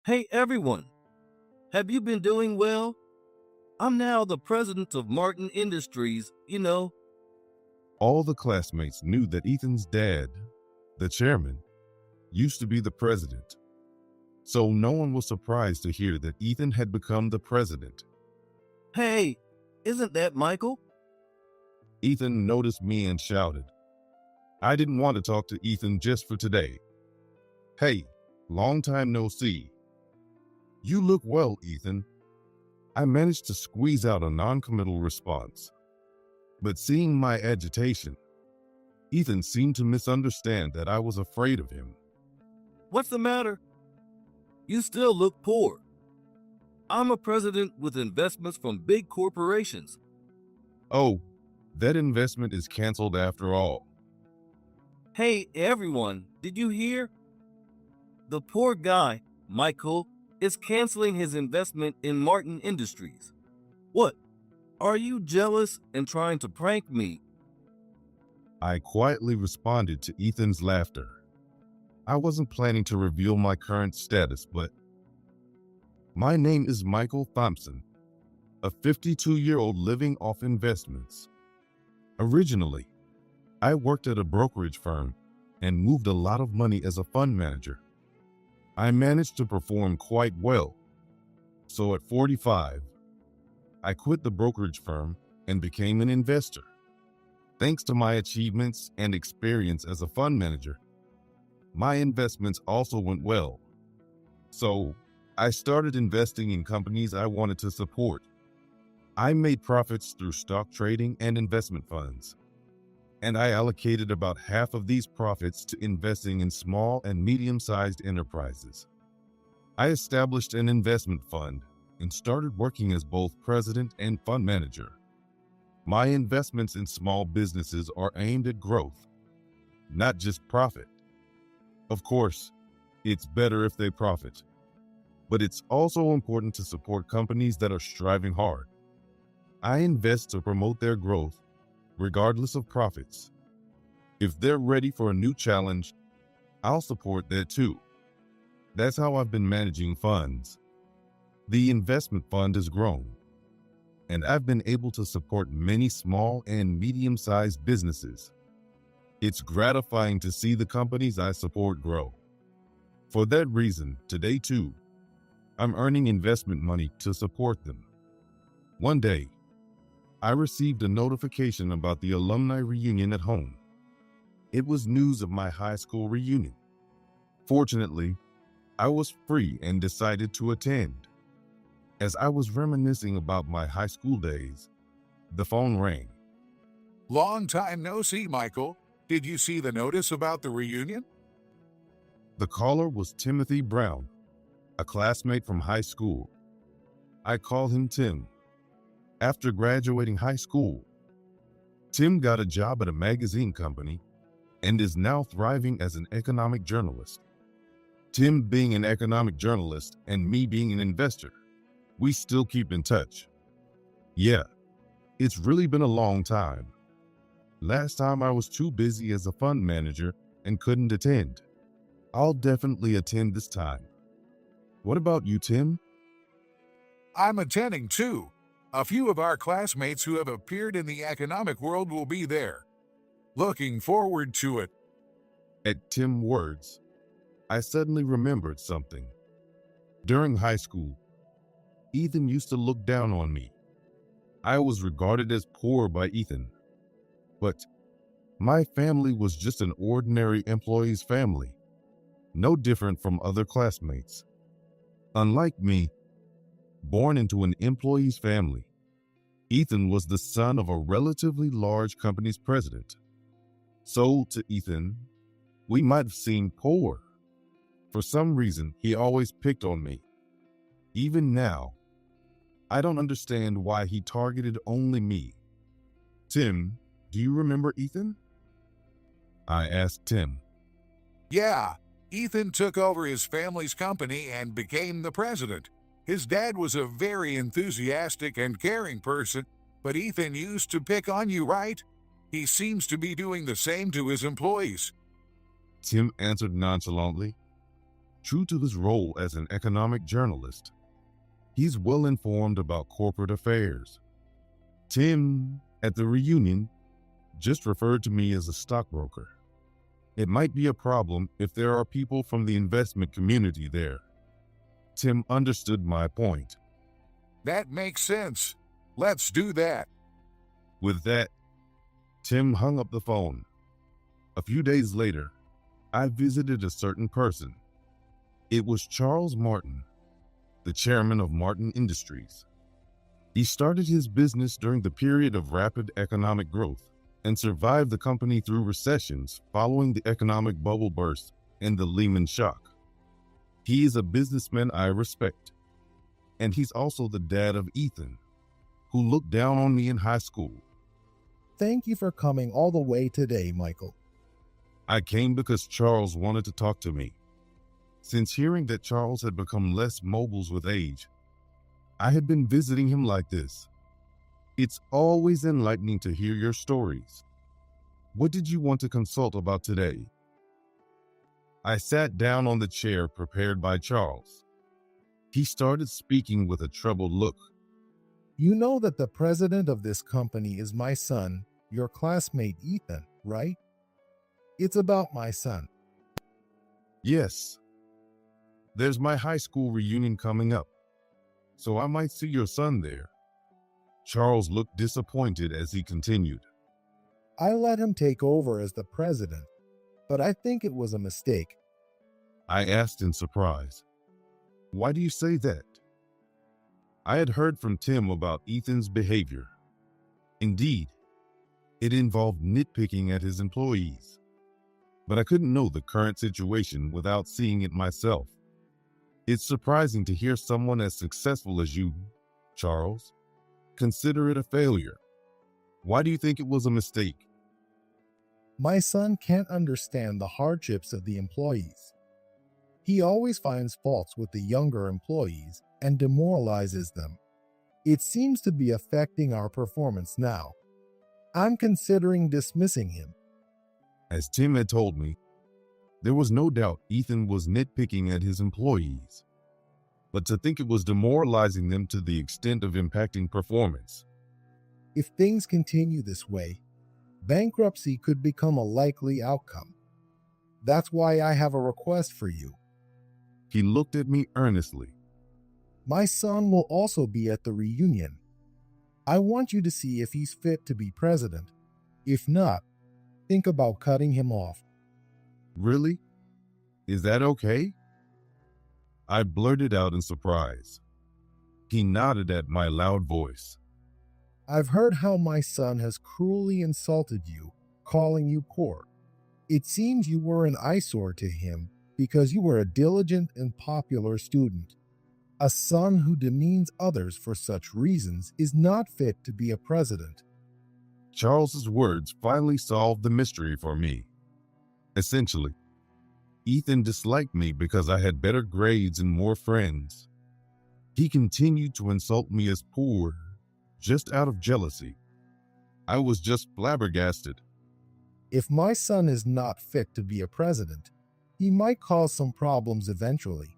Hey everyone, have you been doing well? I'm now the president of Martin Industries. All the classmates knew that Ethan's dad, the chairman, used to be the president. So no one was surprised to hear that Ethan had become the president. Hey, isn't that Michael? Ethan noticed me and shouted. I didn't want to talk to Ethan just for today. Hey, long time no see. You look well, Ethan. I managed to squeeze out a non-committal response. But seeing my agitation, Ethan seemed to misunderstand that I was afraid of him. What's the matter? You still look poor. I'm a president with investments from big corporations. Oh, that investment is canceled after all. Hey everyone, did you hear? The poor guy, Michael, is canceling his investment in Martin Industries. What? Are you jealous and trying to prank me? I quietly responded to Ethan's laughter. I wasn't planning to reveal my current status, but my name is Michael Thompson, a 52-year-old living off investments. Originally, I worked at a brokerage firm and moved a lot of money as a fund manager. I managed to perform quite well. So at 45, I quit the brokerage firm and became an investor. Thanks to my achievements and experience as a fund manager, my investments also went well. So I started investing in companies I wanted to support. I made profits through stock trading and investment funds, and I allocated about half of these profits to investing in small and medium-sized enterprises. I established an investment fund and started working as both president and fund manager. My investments in small businesses are aimed at growth, not just profit. Of course, it's better if they profit, but it's also important to support companies that are striving hard. I invest to promote their growth, regardless of profits. If they're ready for a new challenge, I'll support that too. That's how I've been managing funds. The investment fund has grown, and I've been able to support many small and medium-sized businesses. It's gratifying to see the companies I support grow. For that reason, today too, I'm earning investment money to support them. One day, I received a notification about the alumni reunion at home. It was news of my high school reunion. Fortunately, I was free and decided to attend. As I was reminiscing about my high school days, the phone rang. Long time no see, Michael. Did you see the notice about the reunion? The caller was Timothy Brown, a classmate from high school. I call him Tim. After graduating high school, Tim got a job at a magazine company and is now thriving as an economic journalist. Tim being an economic journalist and me being an investor, we still keep in touch. Yeah, it's really been a long time. Last time I was too busy as a fund manager and couldn't attend. I'll definitely attend this time. What about you, Tim? I'm attending too. A few of our classmates who have appeared in the economic world will be there. Looking forward to it. At Tim's words, I suddenly remembered something. During high school, Ethan used to look down on me. I was regarded as poor by Ethan. But my family was just an ordinary employee's family, no different from other classmates. Unlike me, born into an employee's family, Ethan was the son of a relatively large company's president. So to Ethan, we might have seemed poor. For some reason, he always picked on me. Even now, I don't understand why he targeted only me. Tim, do you remember Ethan? I asked Tim. Yeah, Ethan took over his family's company and became the president. His dad was a very enthusiastic and caring person, but Ethan used to pick on you, right? He seems to be doing the same to his employees. Tim answered nonchalantly. True to his role as an economic journalist, he's well informed about corporate affairs. Tim, at the reunion, just referred to me as a stockbroker. It might be a problem if there are people from the investment community there. Tim understood my point. That makes sense. Let's do that. With that, Tim hung up the phone. A few days later, I visited a certain person. It was Charles Martin, the chairman of Martin Industries. He started his business during the period of rapid economic growth and survived the company through recessions following the economic bubble burst and the Lehman shock. He is a businessman I respect, and he's also the dad of Ethan, who looked down on me in high school. Thank you for coming all the way today, Michael. I came because Charles wanted to talk to me. Since hearing that Charles had become less mobile with age, I had been visiting him like this. It's always enlightening to hear your stories. What did you want to consult about today? I sat down on the chair prepared by Charles. He started speaking with a troubled look. You know that the president of this company is my son, your classmate Ethan, right? It's about my son. Yes. There's my high school reunion coming up, so I might see your son there. Charles looked disappointed as he continued. I let him take over as the president, but I think it was a mistake. I asked in surprise. Why do you say that? I had heard from Tim about Ethan's behavior. Indeed, it involved nitpicking at his employees. But I couldn't know the current situation without seeing it myself. It's surprising to hear someone as successful as you, Charles, consider it a failure. Why do you think it was a mistake? My son can't understand the hardships of the employees. He always finds faults with the younger employees and demoralizes them. It seems to be affecting our performance now. I'm considering dismissing him. As Tim had told me, there was no doubt Ethan was nitpicking at his employees. But to think it was demoralizing them to the extent of impacting performance. If things continue this way, bankruptcy could become a likely outcome. That's why I have a request for you. He looked at me earnestly. My son will also be at the reunion. I want you to see if he's fit to be president. If not, think about cutting him off. Really? Is that okay? I blurted out in surprise. He nodded at my loud voice. I've heard how my son has cruelly insulted you, calling you poor. It seems you were an eyesore to him because you were a diligent and popular student. A son who demeans others for such reasons is not fit to be a president. Charles's words finally solved the mystery for me. Essentially, Ethan disliked me because I had better grades and more friends. He continued to insult me as poor, just out of jealousy. I was just flabbergasted. If my son is not fit to be a president, he might cause some problems eventually.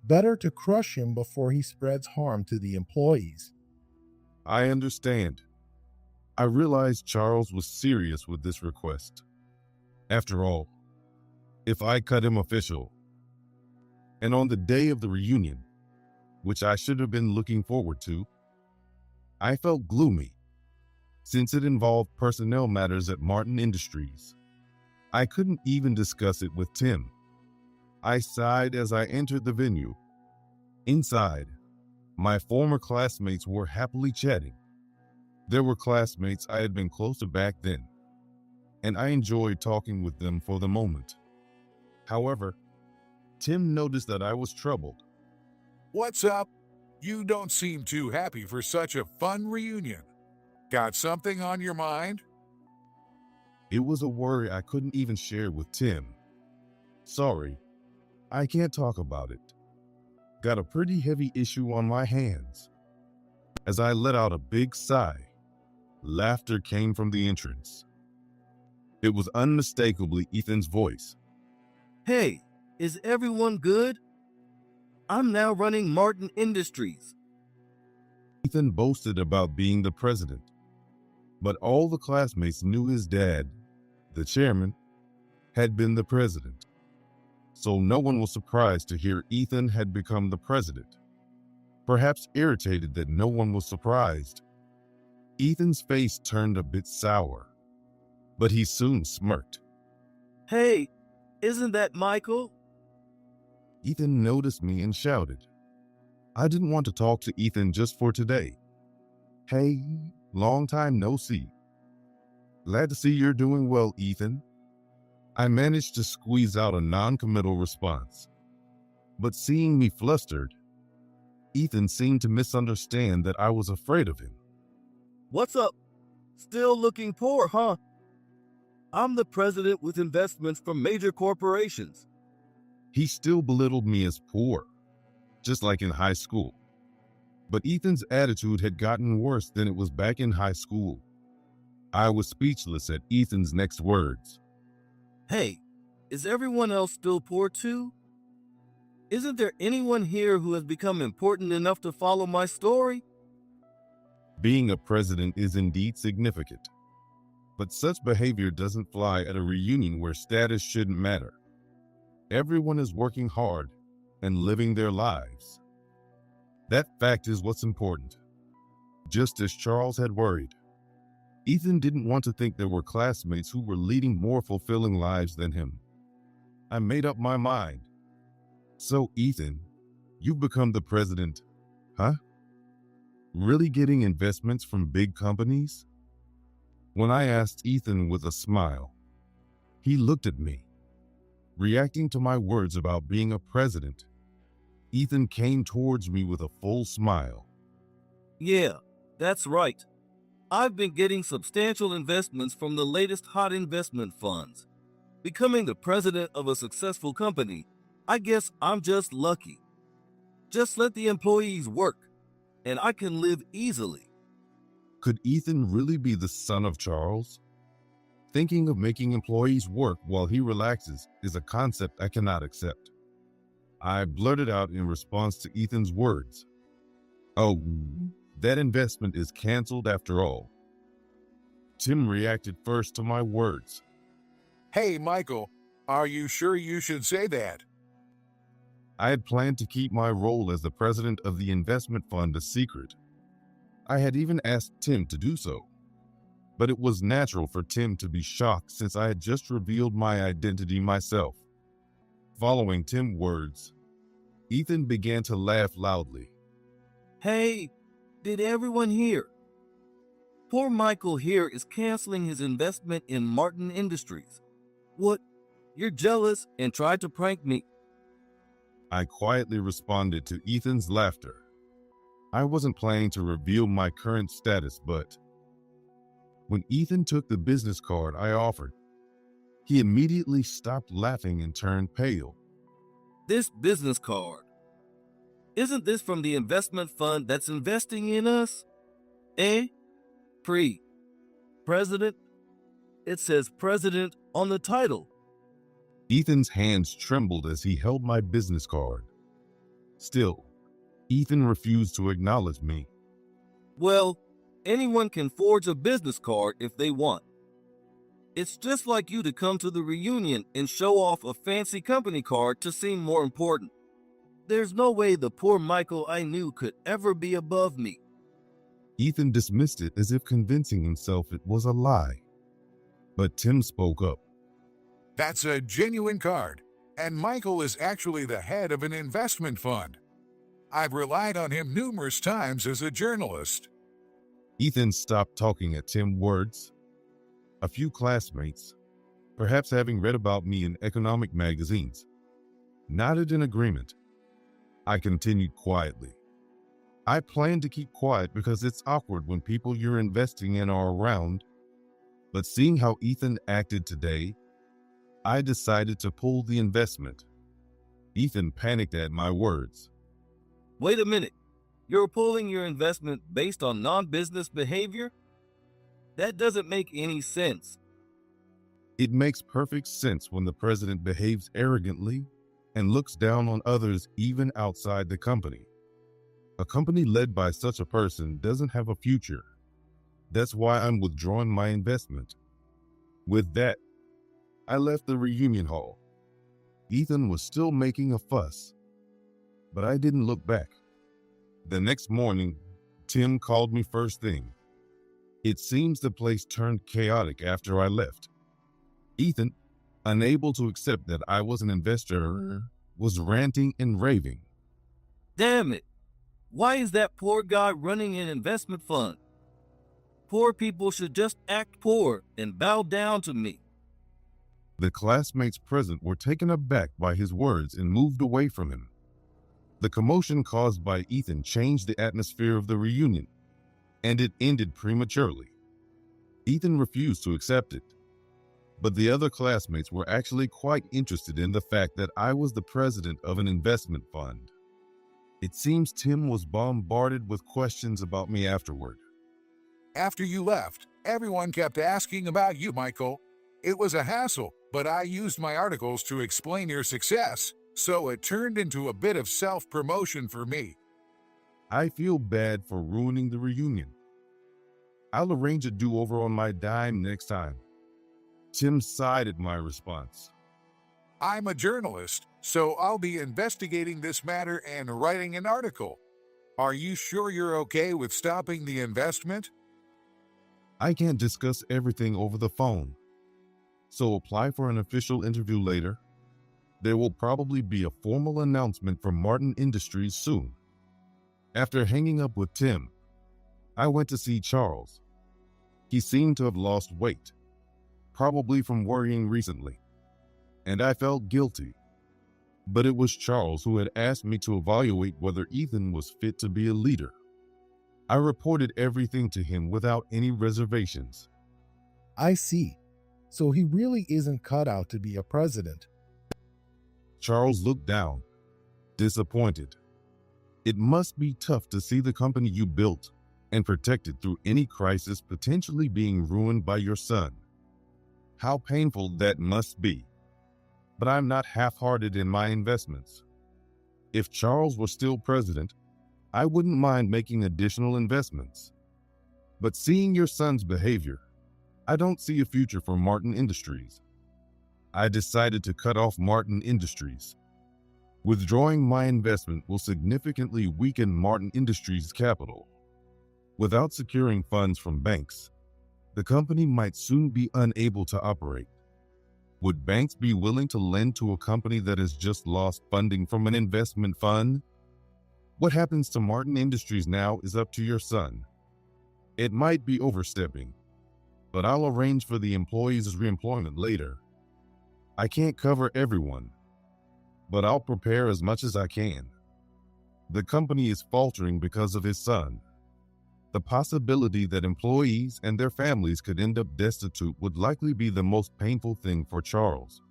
Better to crush him before he spreads harm to the employees. I understand. I realized Charles was serious with this request. After all, if I cut him official, and on the day of the reunion, which I should have been looking forward to, I felt gloomy, since it involved personnel matters at Martin Industries. I couldn't even discuss it with Tim. I sighed as I entered the venue. Inside, my former classmates were happily chatting. There were classmates I had been close to back then, and I enjoyed talking with them for the moment. However, Tim noticed that I was troubled. What's up? You don't seem too happy for such a fun reunion. Got something on your mind? It was a worry I couldn't even share with Tim. Sorry, I can't talk about it. Got a pretty heavy issue on my hands. As I let out a big sigh, laughter came from the entrance. It was unmistakably Ethan's voice. Hey, is everyone good? I'm now running Martin Industries. Ethan boasted about being the president, but all the classmates knew his dad, the chairman, had been the president. So no one was surprised to hear Ethan had become the president. Perhaps irritated that no one was surprised, Ethan's face turned a bit sour, but he soon smirked. Hey, isn't that Michael? Ethan noticed me and shouted. I didn't want to talk to Ethan just for today. Hey, long time no see. Glad to see you're doing well, Ethan. I managed to squeeze out a non-committal response. But seeing me flustered, Ethan seemed to misunderstand that I was afraid of him. What's up? Still looking poor, huh? I'm the president with investments from major corporations. He still belittled me as poor, just like in high school. But Ethan's attitude had gotten worse than it was back in high school. I was speechless at Ethan's next words. Hey, is everyone else still poor too? Isn't there anyone here who has become important enough to follow my story? Being a president is indeed significant, but such behavior doesn't fly at a reunion where status shouldn't matter. Everyone is working hard and living their lives. That fact is what's important. Just as Charles had worried, Ethan didn't want to think there were classmates who were leading more fulfilling lives than him. I made up my mind. So, Ethan, you've become the president, huh? Really getting investments from big companies? When I asked Ethan with a smile, he looked at me. Reacting to my words about being a president, Ethan came towards me with a full smile. Yeah, that's right. I've been getting substantial investments from the latest hot investment funds. Becoming the president of a successful company, I guess I'm just lucky. Just let the employees work, and I can live easily. Could Ethan really be the son of Charles? Thinking of making employees work while he relaxes is a concept I cannot accept. I blurted out in response to Ethan's words. Oh, that investment is canceled after all. Tim reacted first to my words. Hey, Michael, are you sure you should say that? I had planned to keep my role as the president of the investment fund a secret. I had even asked Tim to do so. But it was natural for Tim to be shocked since I had just revealed my identity myself. Following Tim's words, Ethan began to laugh loudly. Hey, did everyone hear? Poor Michael here is canceling his investment in Martin Industries. What? You're jealous and tried to prank me? I quietly responded to Ethan's laughter. I wasn't planning to reveal my current status, but when Ethan took the business card I offered, he immediately stopped laughing and turned pale. This business card. Isn't this from the investment fund that's investing in us? Eh? President? It says president on the title. Ethan's hands trembled as he held my business card. Still, Ethan refused to acknowledge me. Well, anyone can forge a business card if they want. It's just like you to come to the reunion and show off a fancy company card to seem more important. There's no way the poor Michael I knew could ever be above me. Ethan dismissed it as if convincing himself it was a lie. But Tim spoke up. That's a genuine card, and Michael is actually the head of an investment fund. I've relied on him numerous times as a journalist. Ethan stopped talking at Tim's words. A few classmates, perhaps having read about me in economic magazines, nodded in agreement. I continued quietly. I plan to keep quiet because it's awkward when people you're investing in are around, but seeing how Ethan acted today, I decided to pull the investment. Ethan panicked at my words. Wait a minute. You're pulling your investment based on non-business behavior? That doesn't make any sense. It makes perfect sense when the president behaves arrogantly, and looks down on others even outside the company. A company led by such a person doesn't have a future. That's why I'm withdrawing my investment. With that, I left the reunion hall. Ethan was still making a fuss, but I didn't look back. The next morning, Tim called me first thing. It seems the place turned chaotic after I left. Ethan, unable to accept that I was an investor, was ranting and raving. Damn it! Why is that poor guy running an investment fund? Poor people should just act poor and bow down to me. The classmates present were taken aback by his words and moved away from him. The commotion caused by Ethan changed the atmosphere of the reunion, and it ended prematurely. Ethan refused to accept it, but the other classmates were actually quite interested in the fact that I was the president of an investment fund. It seems Tim was bombarded with questions about me afterward. After you left, everyone kept asking about you, Michael. It was a hassle, but I used my articles to explain your success, so it turned into a bit of self-promotion for me. I feel bad for ruining the reunion. I'll arrange a do-over on my dime next time. Tim sighed at my response. I'm a journalist, so I'll be investigating this matter and writing an article. Are you sure you're okay with stopping the investment? I can't discuss everything over the phone, so apply for an official interview later. There will probably be a formal announcement from Martin Industries soon. After hanging up with Tim, I went to see Charles. He seemed to have lost weight, probably from worrying recently, and I felt guilty. But it was Charles who had asked me to evaluate whether Ethan was fit to be a leader. I reported everything to him without any reservations. I see. So he really isn't cut out to be a president. Charles looked down, disappointed. It must be tough to see the company you built and protected through any crisis potentially being ruined by your son. How painful that must be. But I'm not half-hearted in my investments. If Charles were still president, I wouldn't mind making additional investments. But seeing your son's behavior, I don't see a future for Martin Industries. I decided to cut off Martin Industries. Withdrawing my investment will significantly weaken Martin Industries' capital. Without securing funds from banks, the company might soon be unable to operate. Would banks be willing to lend to a company that has just lost funding from an investment fund? What happens to Martin Industries now is up to your son. It might be overstepping, but I'll arrange for the employees' reemployment later. I can't cover everyone, but I'll prepare as much as I can. The company is faltering because of his son. The possibility that employees and their families could end up destitute would likely be the most painful thing for Charles.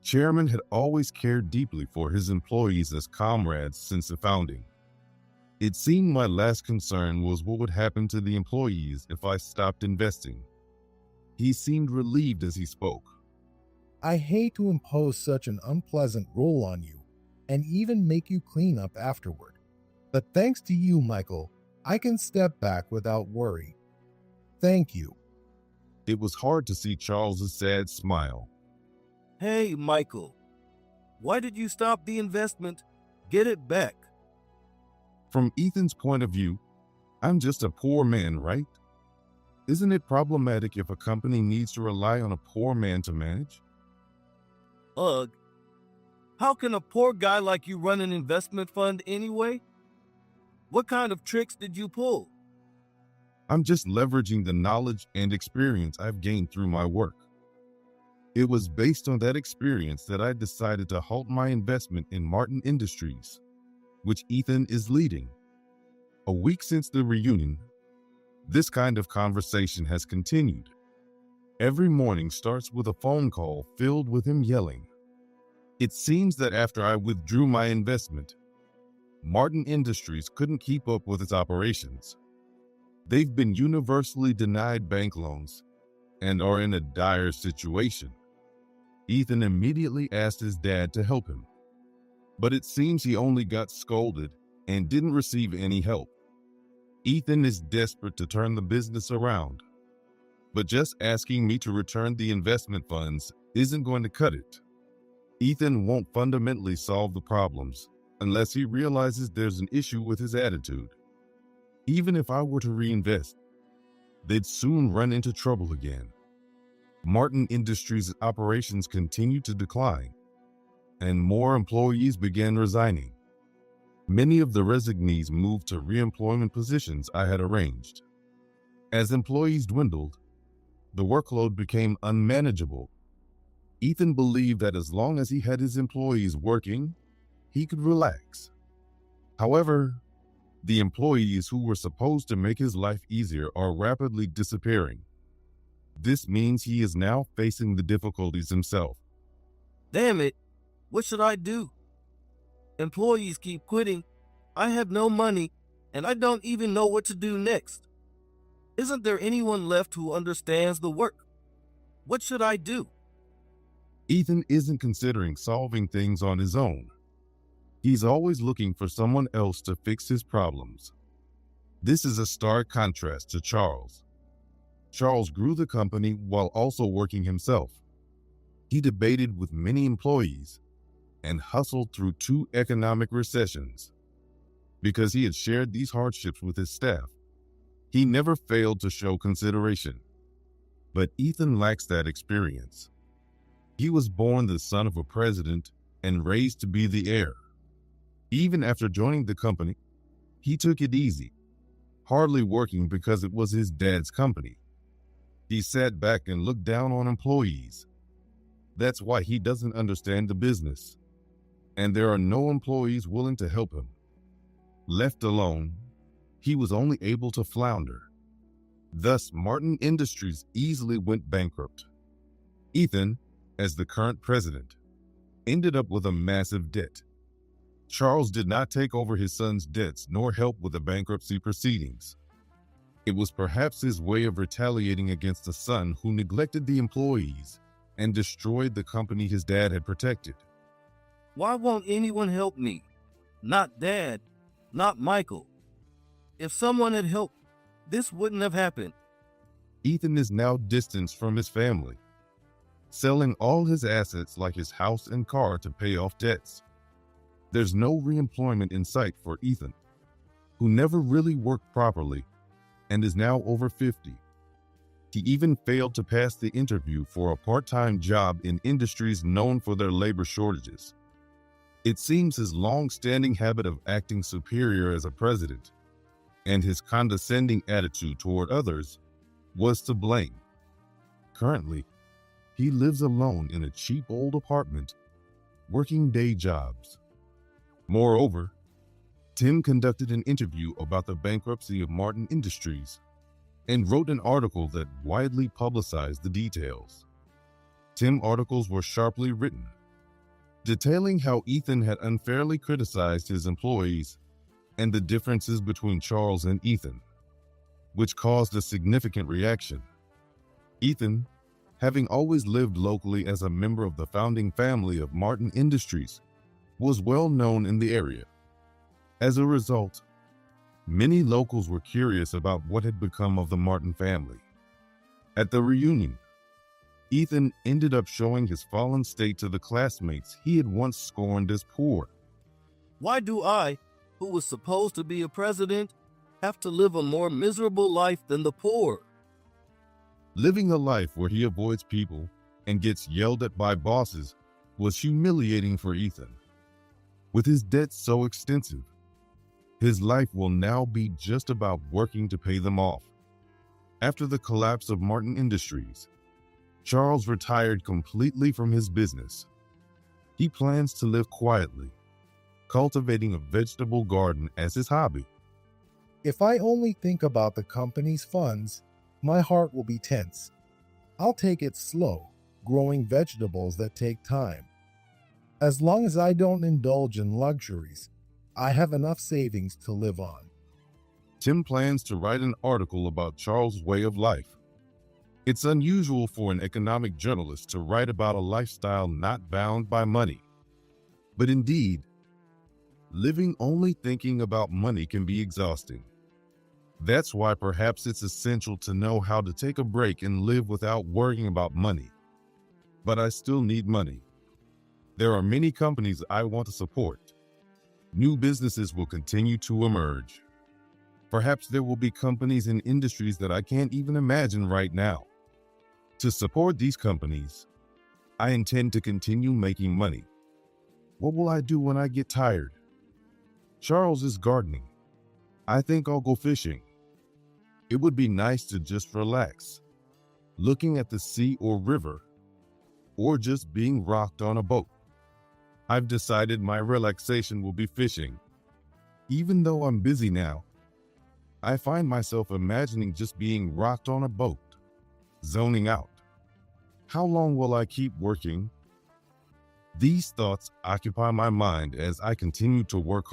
Chairman had always cared deeply for his employees as comrades since the founding. It seemed my last concern was what would happen to the employees if I stopped investing. He seemed relieved as he spoke. I hate to impose such an unpleasant role on you and even make you clean up afterward. But thanks to you, Michael, I can step back without worry. Thank you. It was hard to see Charles's sad smile. Hey, Michael, why did you stop the investment? Get it back. From Ethan's point of view, I'm just a poor man, right? Isn't it problematic if a company needs to rely on a poor man to manage? Ugh. How can a poor guy like you run an investment fund anyway? What kind of tricks did you pull? I'm just leveraging the knowledge and experience I've gained through my work. It was based on that experience that I decided to halt my investment in Martin Industries, which Ethan is leading. A week since the reunion, this kind of conversation has continued. Every morning starts with a phone call filled with him yelling. It seems that after I withdrew my investment, Martin Industries couldn't keep up with its operations. They've been universally denied bank loans and are in a dire situation. Ethan immediately asked his dad to help him. But it seems he only got scolded and didn't receive any help. Ethan is desperate to turn the business around, but just asking me to return the investment funds isn't going to cut it. Ethan won't fundamentally solve the problems unless he realizes there's an issue with his attitude. Even if I were to reinvest, they'd soon run into trouble again. Martin Industries' operations continued to decline, and more employees began resigning. Many of the resignees moved to reemployment positions I had arranged. As employees dwindled, the workload became unmanageable. Ethan believed that as long as he had his employees working, he could relax. However, the employees who were supposed to make his life easier are rapidly disappearing. This means he is now facing the difficulties himself. Damn it, what should I do? Employees keep quitting, I have no money, and I don't even know what to do next. Isn't there anyone left who understands the work? What should I do? Ethan isn't considering solving things on his own. He's always looking for someone else to fix his problems. This is a stark contrast to Charles. Charles grew the company while also working himself. He debated with many employees and hustled through 2 economic recessions. Because he had shared these hardships with his staff, he never failed to show consideration. But Ethan lacks that experience. He was born the son of a president and raised to be the heir. Even after joining the company, he took it easy, hardly working because it was his dad's company. He sat back and looked down on employees. That's why he doesn't understand the business, and there are no employees willing to help him. Left alone, he was only able to flounder. Thus, Martin Industries easily went bankrupt. Ethan, as the current president, ended up with a massive debt. Charles did not take over his son's debts nor help with the bankruptcy proceedings. It was perhaps his way of retaliating against the son who neglected the employees and destroyed the company his dad had protected. Why won't anyone help me? Not Dad, not Michael. If someone had helped, this wouldn't have happened. Ethan is now distanced from his family, selling all his assets like his house and car to pay off debts. There's no reemployment in sight for Ethan, who never really worked properly and is now over 50. He even failed to pass the interview for a part-time job in industries known for their labor shortages. It seems his long-standing habit of acting superior as a president and his condescending attitude toward others was to blame. Currently, he lives alone in a cheap old apartment, working day jobs. Moreover, Tim conducted an interview about the bankruptcy of Martin Industries and wrote an article that widely publicized the details. Tim articles were sharply written, detailing how Ethan had unfairly criticized his employees and the differences between Charles and Ethan, which caused a significant reaction. Ethan, having always lived locally as a member of the founding family of Martin Industries, was well known in the area. As a result, many locals were curious about what had become of the Martin family. At the reunion, Ethan ended up showing his fallen state to the classmates he had once scorned as poor. Why do I, who was supposed to be a president, have to live a more miserable life than the poor? Living a life where he avoids people and gets yelled at by bosses was humiliating for Ethan. With his debts so extensive, his life will now be just about working to pay them off. After the collapse of Martin Industries, Charles retired completely from his business. He plans to live quietly, cultivating a vegetable garden as his hobby. If I only think about the company's funds, my heart will be tense. I'll take it slow, growing vegetables that take time. As long as I don't indulge in luxuries, I have enough savings to live on. Tim plans to write an article about Charles' way of life. It's unusual for an economic journalist to write about a lifestyle not bound by money. But indeed, Living only thinking about money can be exhausting. That's why perhaps it's essential to know how to take a break and live without worrying about money. But I still need money. There are many companies I want to support. New businesses will continue to emerge. Perhaps there will be companies in industries that I can't even imagine right now. To support these companies, I intend to continue making money. What will I do when I get tired? Charles is gardening. I think I'll go fishing. It would be nice to just relax, looking at the sea or river, or just being rocked on a boat. I've decided my relaxation will be fishing. Even though I'm busy now, I find myself imagining just being rocked on a boat, zoning out. How long will I keep working? These thoughts occupy my mind as I continue to work hard.